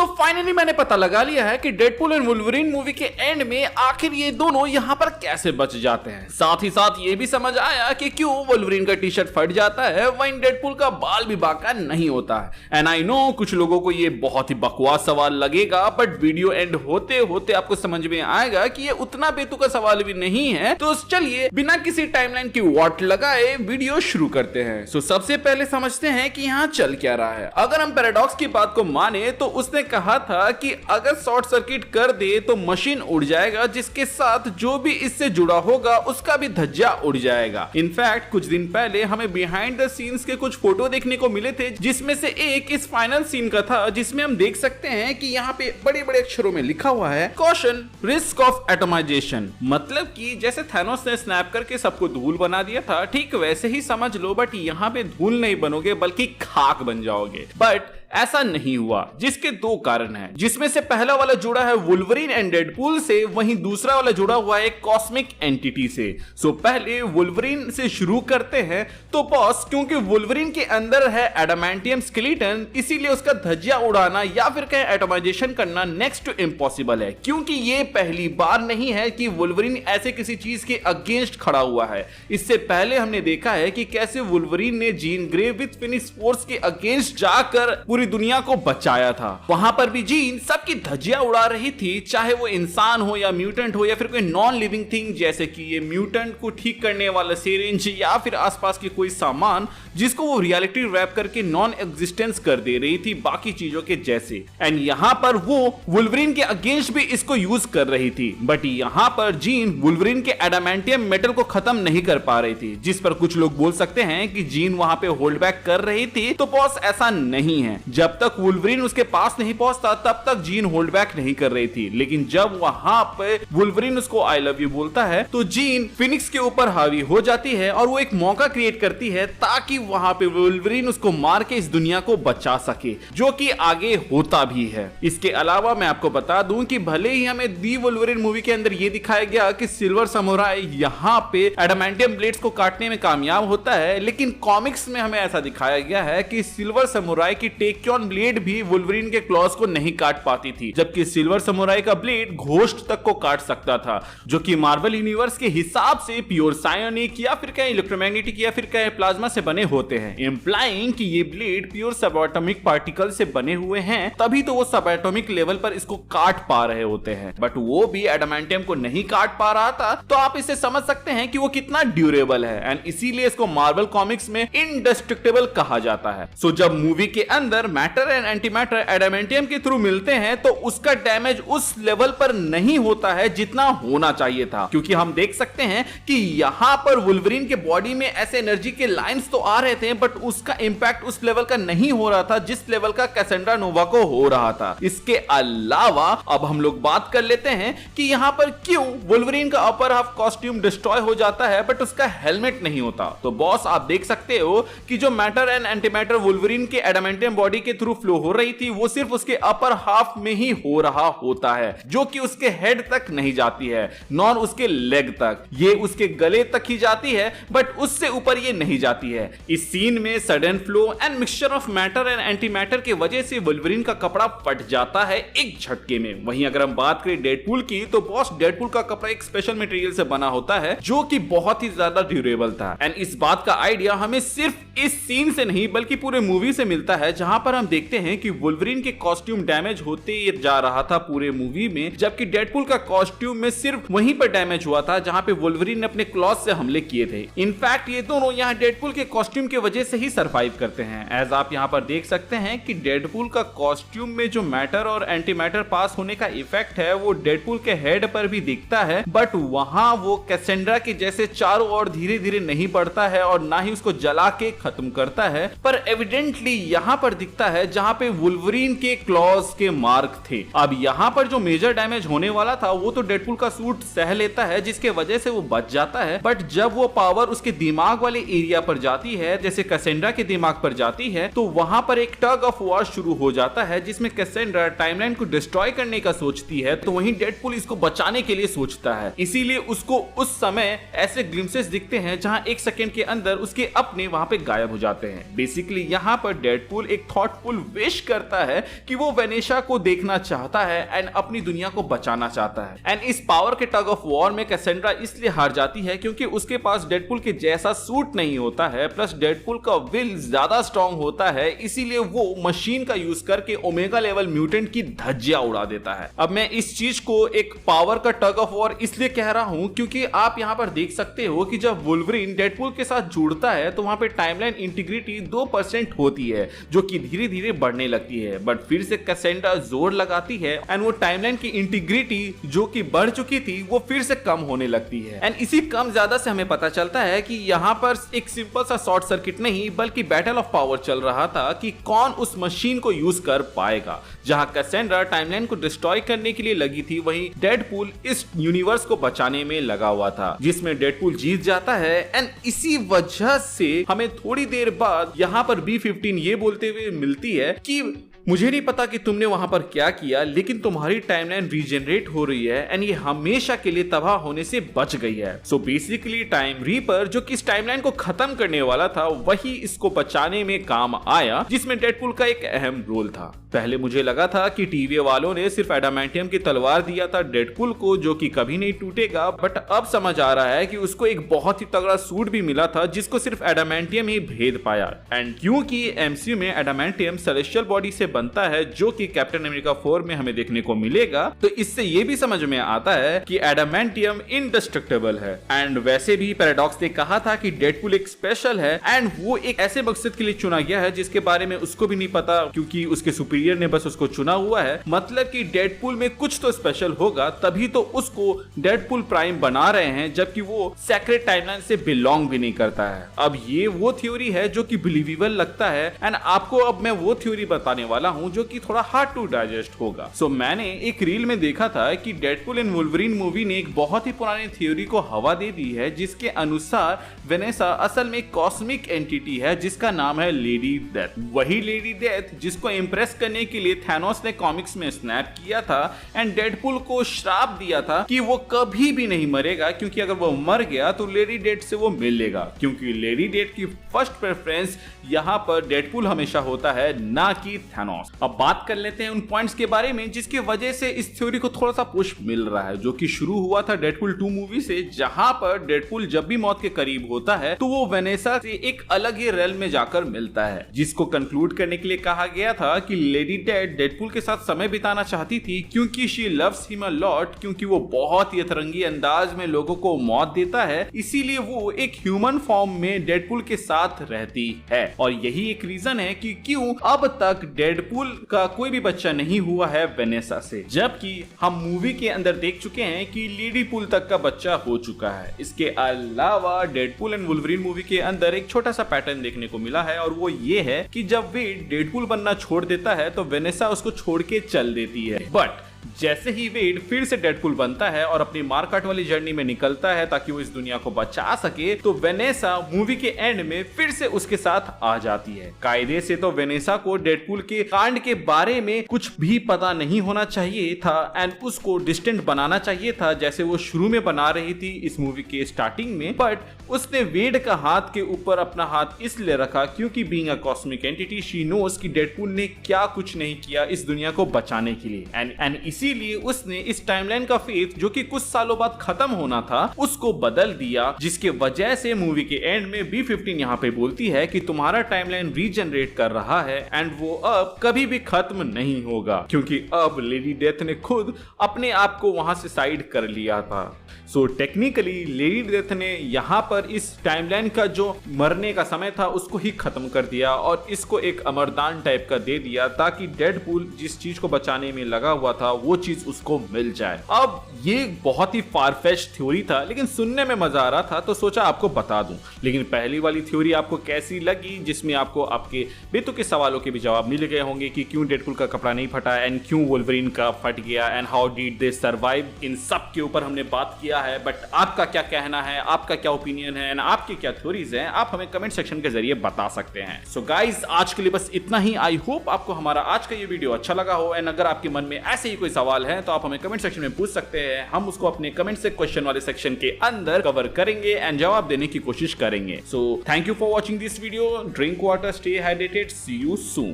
So finally मैंने पता लगा लिया है कि डेडपूल एंड वुल्वरीन मूवी के एंड में आखिर ये दोनों यहाँ पर कैसे बच जाते हैं। साथ ही साथ ये भी समझ आया कि क्यों वुल्वरीन का टी शर्ट फट जाता है वहीं डेडपूल का बाल भी बाका नहीं होता है। एंड आई नो कुछ लोगों को ये बहुत ही बकवास सवाल लगेगा, बट वीडियो एंड होते होते आपको समझ में आएगा कि ये उतना बेतुका सवाल भी नहीं है। तो चलिए बिना किसी टाइमलाइन की वाट लगाए वीडियो शुरू करते हैं। सो सबसे पहले समझते हैं कि यहाँ चल क्या रहा है। अगर हम पैराडॉक्स की बात को माने तो उसने कहा था कि अगर शॉर्ट सर्किट कर दे तो मशीन उड़ जाएगा, जिसके साथ जो भी इससे जुड़ा होगा उसका भी धज्जिया उड़ जाएगा। इनफैक्ट कुछ दिन पहले हमें बिहाइंड द सीन्स के कुछ फोटो देखने को मिले थे, जिसमें से एक इस फाइनल सीन का था, जिसमें हम देख सकते हैं कि यहाँ पे बड़े बड़े अक्षरों में लिखा हुआ है कॉशन रिस्क ऑफ एटमाइजेशन। मतलब कि जैसे थैनोस ने स्नैप करके सबको धूल बना दिया था, ठीक वैसे ही समझ लो, बट यहाँ पे धूल नहीं बनोगे बल्कि खाक बन जाओगे। बट ऐसा नहीं हुआ, जिसके दो कारण हैं, जिसमें से पहला वाला जुड़ा है वुल्वरीन एंड डेडपूल से, वहीं दूसरा वाला जुड़ा हुआ है कॉस्मिक एंटिटी से। सो पहले वुल्वरीन से शुरू करते हैं। तो बॉस, क्योंकि वुल्वरीन के अंदर है एडामेंटियम स्केलेटन, इसीलिए उसका धज्जिया उड़ाना या फिर कहें एटमाइजेशन करना नेक्स्ट टू इम्पॉसिबल है, क्योंकि ये पहली बार नहीं है कि वुल्वरीन ऐसे किसी चीज के अगेंस्ट खड़ा हुआ है। इससे पहले हमने देखा है कि कैसे वुल्वरीन ने Jean Grey with Phoenix force के अगेंस्ट जाकर पूरी दुनिया को बचाया था। वहां पर भी जीन सबकी धज्जियां उड़ा रही थी, चाहे वो इंसान हो या म्यूटेंट हो या फिर कोई नॉन लिविंग थिंग, जैसे कि ये म्यूटेंट को ठीक करने वाला सिरिंज या फिर आसपास के कोई सामान जिसको वो रियलिटी रैप करके नॉन एग्जिस्टेंस कर दे रही थी बाकी चीजों के जैसे। एंड यहां पर वो वुल्वरीन के अगेंस्ट भी इसको यूज कर रही थी, बट यहां पर जीन वुल्वरीन के एडामेंटियम मेटल को खत्म नहीं कर पा रही थी, जिस पर कुछ लोग बोल सकते हैं कि जीन वहां पे होल्ड बैक कर रही थी। तो बॉस, ऐसा नहीं है। जब तक वुल्वरीन उसके पास नहीं पहुंचता तब तक जीन होल्ड बैक नहीं कर रही थी, लेकिन जब वहां पे वुल्वरीन उसको आई लव यू बोलता है तो जीन फिनिक्स के ऊपर हावी हो जाती है और वो एक मौका क्रिएट करती है ताकि वहां पे वुल्वरीन उसको मार के इस दुनिया को बचा सके, जो कि आगे होता भी है। इसके अलावा मैं आपको बता दूं कि भले ही हमें दी वुल्वरीन मूवी के अंदर ये दिखाया गया कि सिल्वर समुराई यहां पे एडामेंटियम ब्लेड्स को काटने में कामयाब होता है, लेकिन कॉमिक्स में हमें ऐसा दिखाया गया है कि सिल्वर समुराई की टेक्योन ब्लेड भी वुल्वरीन के क्लॉज को नहीं काट पाती थी, जबकि सिल्वर समुराई का ब्लेड घोस्ट तक को काट सकता था, जो कि मार्वल यूनिवर्स के हिसाब से प्योर सायोनिक या फिर कहें इलेक्ट्रोमैग्नेटिक या फिर कहें प्लाज्मा से बने होते हैं, इंप्लाइंग कि ये ब्लेड प्योर सबएटॉमिक पार्टिकल से बने हुए हैं, तभी तो वो सबएटॉमिक लेवल पर इसको काट पा रहे होते हैं। बट वो भी एडामेंटियम को नहीं काट पा रहा था, तो आप इसे समझ सकते हैं कि वो कितना ड्यूरेबल है, एंड इसीलिए इसको मार्वल कॉमिक्स में इनडेस्ट्रक्टेबल कहा जाता है। सो जब मूवी के अंदर matter and anti matter adamantium के थ्रू मिलते हैं तो उसका डैमेज उस लेवल पर नहीं होता है जितना होना चाहिए था, क्योंकि हम देख सकते हैं कि यहां पर वुल्वरीन के बॉडी में ऐसे एनर्जी के लाइंस तो आ रहे थे, बट उसका इंपैक्ट उस लेवल का नहीं हो रहा था जिस लेवल का कैसेंड्रा नोवा को हो रहा था। इसके अलावा अब हम लोग बात कर लेते हैं कि यहां पर क्यों वुल्वरीन का अपर हाफ कॉस्ट्यूम डिस्ट्रॉय हो जाता है बट उसका हेलमेट नहीं होता। तो बॉस, आप देख सकते हो कि जो matter and anti matter Wolverine के एडामेंटियम बॉडी के थ्रू फ्लो हो रही थी, वो सिर्फ उसके अपर हाफ में ही हो रहा होता है, जो कि उसके हेड तक नहीं जाती है, नॉन उसके लेग तक। ये उसके गले तक ही जाती है, बट उससे ऊपर ये नहीं जाती है। इस सीन में sudden flow and mixture of matter and anti matter की वजह से वुल्वरीन का कपड़ा फट जाता है एक झटके में। वहीं अगर हम बात करें डेडपूल की, तो बॉस, डेडपूल का कपड़ा एक स्पेशल मटेरियल से बना होता है, जो कि बहुत ही ज्यादा ड्यूरेबल था। एंड इस बात का आइडिया हमें सिर्फ इस सीन से नहीं बल्कि पूरे मूवी से मिलता है, जहां पर हम देखते हैं कि वुल्वरीन के कॉस्ट्यूम डैमेज होते जा रहा था पूरे मूवी में, जबकि डेडपूल का कॉस्ट्यूम में सिर्फ वहीं पर डैमेज हुआ था जहां पे वुल्वरीन ने अपने क्लॉज से हमले किए थे। इनफैक्ट ये दोनों यहाँ डेडपूल के कॉस्ट्यूम की वजह से ही सरवाइव करते हैं। एज आप यहाँ पर देख सकते हैं कि डेडपूल का कॉस्ट्यूम में जो मैटर और एंटी मैटर पास होने का इफेक्ट है वो डेडपूल के हेड पर भी दिखता है, बट वहां वो कैसेंड्रा के जैसे चारों ओर धीरे धीरे नहीं बढ़ता है और ना ही उसको जला के खत्म करता है, पर एविडेंटली यहाँ पर दिखता है जहाँ पे वुल्वरीन के क्लॉज के मार्क थे। अब यहाँ पर जो मेजर डैमेज होने वाला था वो तो डेडपूल का सूट सह लेता है, जिसके वजह से वो बच जाता है, बट जब वो पावर उसके दिमाग वाले एरिया पर जाती है, जैसे कैसेंड्रा के दिमाग पर जाती है, तो वहां पर एक टग ऑफ वॉर शुरू हो जाता है, जिसमें कैसेंड्रा टाइमलाइन को डिस्ट्रॉय करने का सोचती है, तो वहीं डेडपूल इसको बचाने के लिए सोचता है। इसीलिए उसको उस समय ऐसे ग्लिम्सेस दिखते हैं जहां एक सेकंड के अंदर उसके अपने वहां पे गायब हो जाते हैं। बेसिकली यहाँ पर डेडपूल एक थॉटफुल विश करता है कि वो वेनेसा को देखना चाहता है एंड अपनी दुनिया को बचाना चाहता है। एंड इस पावर के टग ऑफ वॉर में कैसेंड्रा इसलिए हार जाती है क्योंकि उसके पास डेडपुल के जैसा सूट नहीं होता है, प्लस डेडपुल का विल ज्यादा स्ट्रॉन्ग होता है, इसीलिए वो मशीन का यूज करके ओमेगा लेवल म्यूटेंट की धज्जियां उड़ा देता है। अब मैं इस चीज को एक पावर का टग ऑफ वॉर इसलिए कह रहा हूं क्योंकि आप यहां पर देख सकते हो कि जब वुल्वरीन डेडपुल के साथ जुड़ता है तो वहां पे टाइमलाइन इंटीग्रिटी 2% होती है जो कि धीरे धीरे बढ़ने लगती है, बट फिर से कैसेंड्रा जोर लगाती है एंड वो टाइमलाइन की इंटीग्रिटी जो कि बढ़ चुकी थी वो फिर से कम होने लगती है। एंड इसी कम ज्यादा से हमें पता चलता है कि यहाँ पर एक सिंपल सा शॉर्ट सर्किट नहीं बल्कि बैटल ऑफ पावर चल रहा था कि कौन उस मशीन को यूज कर पाएगा। जहां कैसेंड्रा टाइमलाइन को डिस्ट्रॉय करने के लिए लगी थी, वहीं डेडपुल इस यूनिवर्स को बचाने में लगा हुआ था, जिसमें डेडपुल जीत जाता है। एंड इसी वजह से हमें थोड़ी देर बाद यहाँ पर B-15 ये बोलते हुए मिलती है कि मुझे नहीं पता कि तुमने वहां पर क्या किया, लेकिन तुम्हारी टाइमलाइन रीजनरेट हो रही है एंड ये हमेशा के लिए तबाह होने से बच गई है। सो बेसिकली टाइम रीपर जो कि इस टाइमलाइन को खत्म करने वाला था वही इसको बचाने में काम आया, जिसमें डेडपुल का एक अहम रोल था। पहले मुझे लगा था कि टीवी वालों ने सिर्फ एडामेंटियम की तलवार दिया था डेडपुल को जो कि कभी नहीं टूटेगा, बट अब समझ आ रहा है कि उसको एक बहुत ही तगड़ा सूट भी मिला था जिसको सिर्फ एडामेंटियम ही भेद पाया। एंड क्योंकि एमसीयू में एडामेंटियम सेलेस्टियल बॉडी से बनता है जो कि कैप्टन अमेरिका 4 में हमें देखने को मिलेगा, तो इससे ये भी समझ में आता है कि एडामेंटियम इंडेस्ट्रक्टेबल है। एंड वैसे भी पैराडॉक्स ने कहा था कि डेडपुल एक स्पेशल है एंड वो एक ऐसे मकसद के लिए चुना गया है जिसके बारे में उसको भी नहीं पता क्योंकि उसके सुपीरियर ने बस उसको चुना हुआ है। मतलब कि डेडपुल में कुछ तो स्पेशल होगा, तभी तो उसको डेडपुल प्राइम बना रहे हैं, जबकि वो सेक्रेट टाइमलाइन से बिलोंग भी नहीं करता है। अब ये वो थ्योरी है जो कि बिलीवेबल लगता है एंड आपको अब मैं वो थ्योरी बताने वाला हूं जो कि थोड़ा हार्ड टू डाइजेस्ट होगा। सो मैंने एक रील में देखा था कि डेडपुल एंड वुल्वरीन मूवी ने एक बहुत ही पुरानी थ्योरी को हवा दे दी है, जिसके अनुसार वेनेसा असल में कॉस्मिक एंटिटी है जिसका नाम है लेडी डेथ। वही लेडी डेथ जिसको इंप्रेस करने के लिए थैनोस ने कॉमिक्स में स्नैप किया था एंड डेडपुल को श्राप दिया था कि वो कभी भी नहीं मरेगा, क्योंकि अगर वो मर गया तो लेडी डेथ से वो मिल लेगा, क्योंकि लेडी डेथ की फर्स्ट प्रेफरेंस यहाँ पर डेडपुल हमेशा होता है, ना कि थैनोस। अब बात कर लेते हैं उन पॉइंट्स के बारे में जिसकी वजह से इस थ्योरी को थोड़ा सा पुश मिल रहा है, जो कि शुरू हुआ था डेडपुल 2 मूवी से, जहां पर डेडपुल जब भी मौत के करीब होता है तो वो वेनेसा से एक अलग ही रेल में जाकर मिलता है, जिसको कंक्लूड करने के लिए कहा गया था कि लेडी डेथ डेडपुल के साथ समय बिताना चाहती थी क्योंकि she loves him a lot, क्योंकि वो बहुत ही अतरंगी अंदाज में लोगों को मौत देता है, इसीलिए वो एक ह्यूमन फॉर्म में डेडपुल के साथ रहती है। और यही एक रीजन है कि क्यों अब तक डेडपुल का कोई भी बच्चा नहीं हुआ है वेनेसा से, जबकि हम मूवी के अंदर देख चुके हैं कि लेडी पुल तक का बच्चा हो चुका है। इसके अलावा डेडपुल एंड वुल्वरीन मूवी के अंदर एक छोटा सा पैटर्न देखने को मिला है, और वो ये है कि जब वेड डेडपुल बनना छोड़ देता है तो वेनेसा उसको छोड़ के चल देती है, बट जैसे ही वेड फिर से डेडपुल बनता है और अपनी मारकाट वाली जर्नी में निकलता है ताकि वो इस दुनिया को बचा सके, तो वेनेसा मूवी के एंड में फिर से उसके साथ आ जाती है। कायदे से तो वेनेसा को डेडपुल के कांड के बारे में कुछ भी पता नहीं होना चाहिए था एंड उसको डिस्टेंट बनाना चाहिए था जैसे वो शुरू में बना रही थी इस मूवी के स्टार्टिंग में, बट उसने वेड का हाथ के ऊपर अपना हाथ इसलिए रखा क्योंकि being a cosmic entity she nose कि डेडपुल ने क्या कुछ नहीं किया इस दुनिया को बचाने के लिए, एंड इसीलिए उसने इस टाइमलाइन का फेथ जो कि कुछ सालों बाद खत्म होना था उसको बदल दिया, जिसके वजह से मूवी के एंड में B-15 यहाँ पे बोलती है कि तुम्हारा टाइमलाइन रीजनरेट कर रहा है एंड वो अब कभी भी खत्म नहीं होगा, क्योंकि अब लेडी डेथ ने खुद अपने आप को वहां से साइड कर लिया था। सो टेक्निकली लेडी डेथ ने यहाँ पर इस टाइमलाइन का जो मरने का समय था उसको ही खत्म कर दिया और इसको एक अमरदान टाइप का दे दिया ताकि डेडपुल जिस चीज को बचाने में लगा हुआ था वो चीज उसको मिल जाए। अब ये बहुत ही फारफेच्ड थ्योरी था लेकिन सुनने में मजा आ रहा था तो सोचा आपको बता दूं। लेकिन पहली वाली थ्योरी आपको कैसी लगी, जिसमें आपको आपके बेतुके सवालों के भी जवाब मिल गए होंगे कि क्यों डेडपुल का कपड़ा नहीं फटा एंड क्यों वुल्वरीन का फट गया and how did they survive, इन सब के ऊपर हमने बात किया है। बट आपका क्या कहना है, आपका क्या ओपिनियन है, आपके क्या थ्योरीज हैं, आप हमें कमेंट सेक्शन के जरिए बता सकते हैं। सो गाइस आज के लिए बस इतना ही। आई होप आपको हमारा आज का ये वीडियो अच्छा लगा हो एंड अगर आपके मन में ऐसे ही कोई सवाल है तो आप हमें कमेंट सेक्शन में पूछ सकते हैं, हम उसको अपने कमेंट से क्वेश्चन वाले सेक्शन के अंदर कवर करेंगे एंड जवाब देने की कोशिश करेंगे। So thank you for watching this video, drink water, stay hydrated, see you soon.